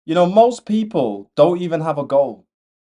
Most people don't even have a goal.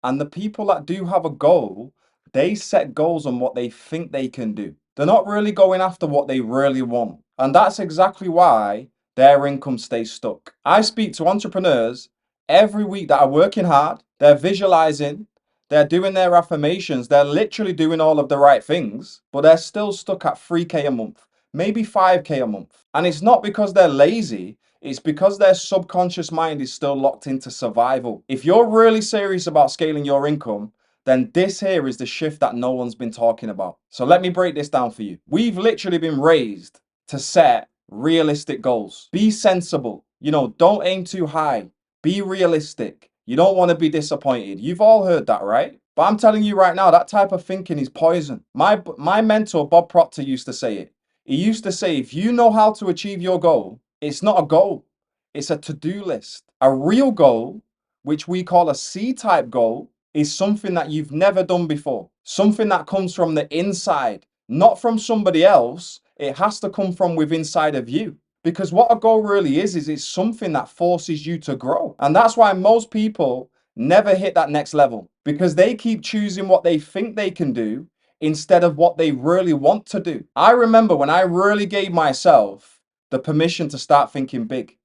And the people that do have a goal, they set goals on what they think they can do. They're not really going after what they really want. And that's exactly why their income stays stuck. I speak to entrepreneurs every week that are working hard, they're visualizing, they're doing their affirmations, they're literally doing all of the right things, but they're still stuck at 3K a month, maybe 5K a month. And it's not because they're lazy. It's because their subconscious mind is still locked into survival. If you're really serious about scaling your income, then this here is the shift that no one's been talking about. So let me break this down for you. We've literally been raised to set realistic goals. Be sensible. Don't aim too high. Be realistic. You don't want to be disappointed. You've all heard that, right? But I'm telling you right now, that type of thinking is poison. My mentor, Bob Proctor, used to say it. He used to say, if you know how to achieve your goal, it's not a goal, it's a to-do list. A real goal, which we call a C-type goal, is something that you've never done before. Something that comes from the inside, not from somebody else. It has to come from within inside of you. Because what a goal really is it's something that forces you to grow. And that's why most people never hit that next level, because they keep choosing what they think they can do instead of what they really want to do. I remember when I really gave myself the permission to start thinking big.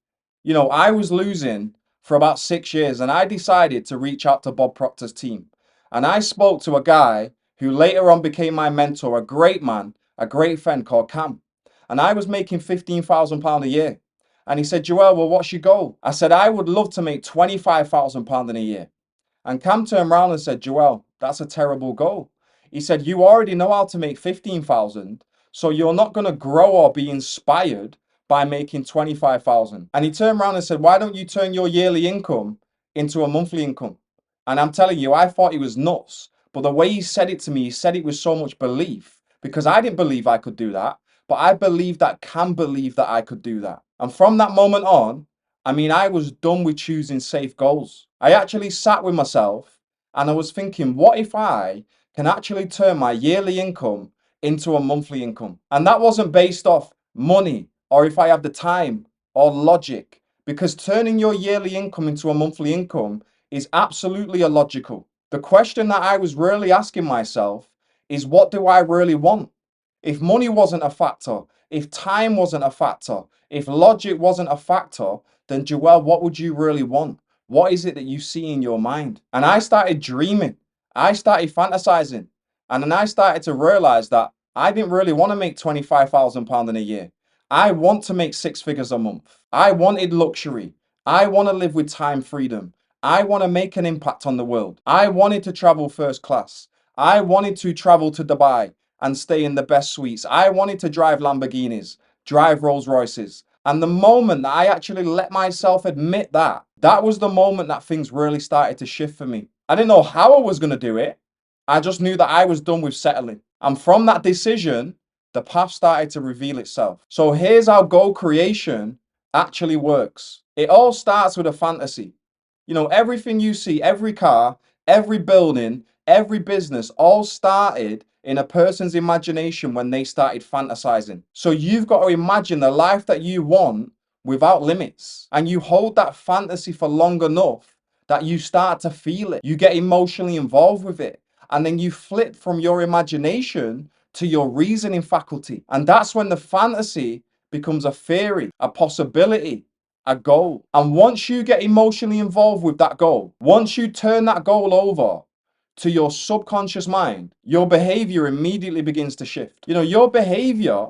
I was losing for about 6 years and I decided to reach out to Bob Proctor's team. And I spoke to a guy who later on became my mentor, a great man, a great friend called Cam. And I was making £15,000 a year. And he said, Joel, well, what's your goal? I said, I would love to make £25,000 in a year. And Cam turned around and said, Joel, that's a terrible goal. He said, you already know how to make 15,000, so you're not going to grow or be inspired by making 25,000. And he turned around and said, why don't you turn your yearly income into a monthly income? And I'm telling you, I thought he was nuts. But the way he said it to me, he said it with so much belief, because I didn't believe I could do that. But I believe that Cam believed that I could do that. And from that moment on, I was done with choosing safe goals. I actually sat with myself and I was thinking, what if I can actually turn my yearly income into a monthly income? And that wasn't based off money or if I have the time or logic, because turning your yearly income into a monthly income is absolutely illogical. The question that I was really asking myself is, what do I really want? If money wasn't a factor, if time wasn't a factor, if logic wasn't a factor, then Joel, what would you really want? What is it that you see in your mind? And I started dreaming. I started fantasizing. And then I started to realize that I didn't really want to make £25,000 in a year. I want to make 6 figures a month. I wanted luxury. I want to live with time freedom. I want to make an impact on the world. I wanted to travel first class. I wanted to travel to Dubai and stay in the best suites. I wanted to drive Lamborghinis, drive Rolls Royces. And the moment that I actually let myself admit that, that was the moment that things really started to shift for me. I didn't know how I was going to do it. I just knew that I was done with settling. And from that decision, the path started to reveal itself. So here's how goal creation actually works. It all starts with a fantasy. Everything you see, every car, every building, every business, all started in a person's imagination when they started fantasizing. So you've got to imagine the life that you want without limits. And you hold that fantasy for long enough that you start to feel it. You get emotionally involved with it. And then you flip from your imagination to your reasoning faculty. And that's when the fantasy becomes a theory, a possibility, a goal. And once you get emotionally involved with that goal, once you turn that goal over to your subconscious mind, your behavior immediately begins to shift. Your behavior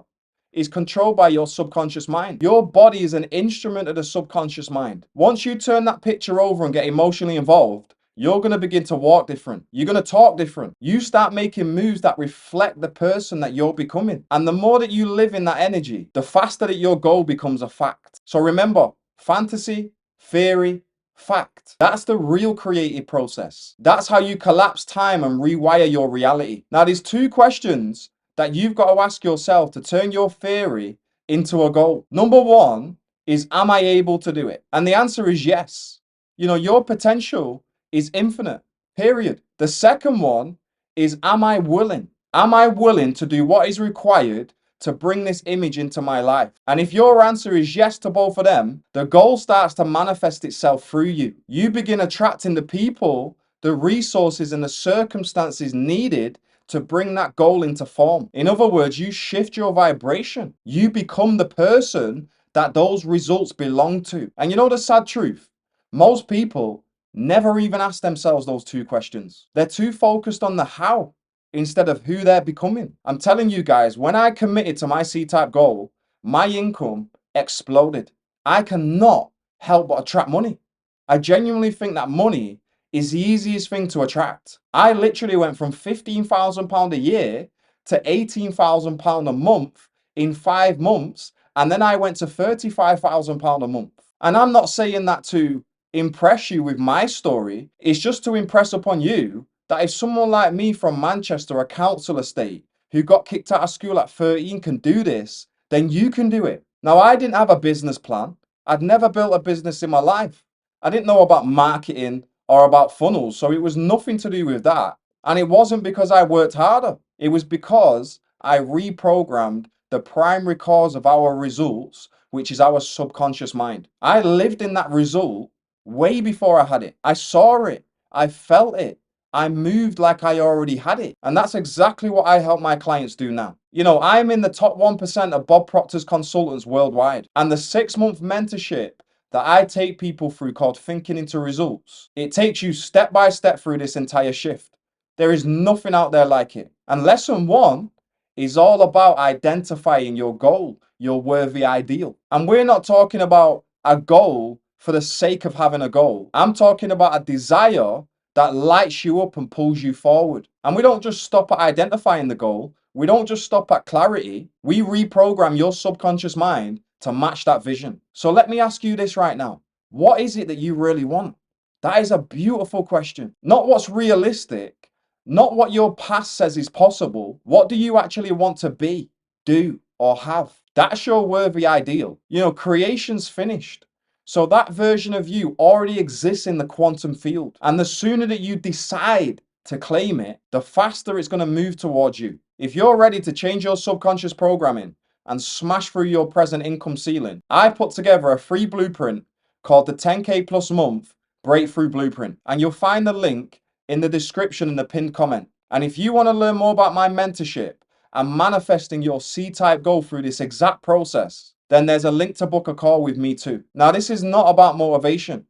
is controlled by your subconscious mind. Your body is an instrument of the subconscious mind. Once you turn that picture over and get emotionally involved, you're going to begin to walk different. You're going to talk different. You start making moves that reflect the person that you're becoming. And the more that you live in that energy, the faster that your goal becomes a fact. So remember, fantasy, theory, fact. That's the real creative process. That's how you collapse time and rewire your reality. Now, there's two questions that you've got to ask yourself to turn your theory into a goal. Number one is, am I able to do it? And the answer is yes. Your potential is infinite, period. The second one is, am I willing? Am I willing to do what is required to bring this image into my life? And if your answer is yes to both of them, the goal starts to manifest itself through you. You begin attracting the people, the resources, and the circumstances needed to bring that goal into form. In other words, you shift your vibration. You become the person that those results belong to. And you know the sad truth? Most people never even ask themselves those two questions. They're too focused on the how instead of who they're becoming. I'm telling you guys, when I committed to my C-type goal, my income exploded. I cannot help but attract money. I genuinely think that money is the easiest thing to attract. I literally went from £15,000 a year to £18,000 a month in 5 months, and then I went to £35,000 a month. And I'm not saying that to impress you with my story, it's just to impress upon you that if someone like me from Manchester, a council estate, who got kicked out of school at 13 can do this, then you can do it. Now, I didn't have a business plan. I'd never built a business in my life. I didn't know about marketing or about funnels, so it was nothing to do with that. And it wasn't because I worked harder. It was because I reprogrammed the primary cause of our results, which is our subconscious mind. I lived in that result way before I had it. I saw it. I felt it. I moved like I already had it. And that's exactly what I help my clients do now. You know, I'm in the top 1% of Bob Proctor's consultants worldwide. And the 6-month mentorship that I take people through, called Thinking into Results, it takes you step by step through this entire shift. There is nothing out there like it. And lesson 1 is all about identifying your goal, your worthy ideal. And we're not talking about a goal for the sake of having a goal. I'm talking about a desire that lights you up and pulls you forward. And we don't just stop at identifying the goal. We don't just stop at clarity. We reprogram your subconscious mind to match that vision. So let me ask you this right now. What is it that you really want? That is a beautiful question. Not what's realistic, not what your past says is possible. What do you actually want to be, do, or have? That's your worthy ideal. You know, creation's finished. So that version of you already exists in the quantum field. And the sooner that you decide to claim it, the faster it's going to move towards you. If you're ready to change your subconscious programming and smash through your present income ceiling, I put together a free blueprint called the 10K plus month breakthrough blueprint. And you'll find the link in the description in the pinned comment. And if you want to learn more about my mentorship and manifesting your C-type goal through this exact process, then there's a link to book a call with me too. Now, this is not about motivation.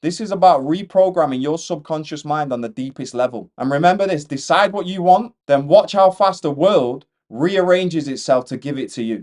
This is about reprogramming your subconscious mind on the deepest level. And remember this, decide what you want, then watch how fast the world rearranges itself to give it to you.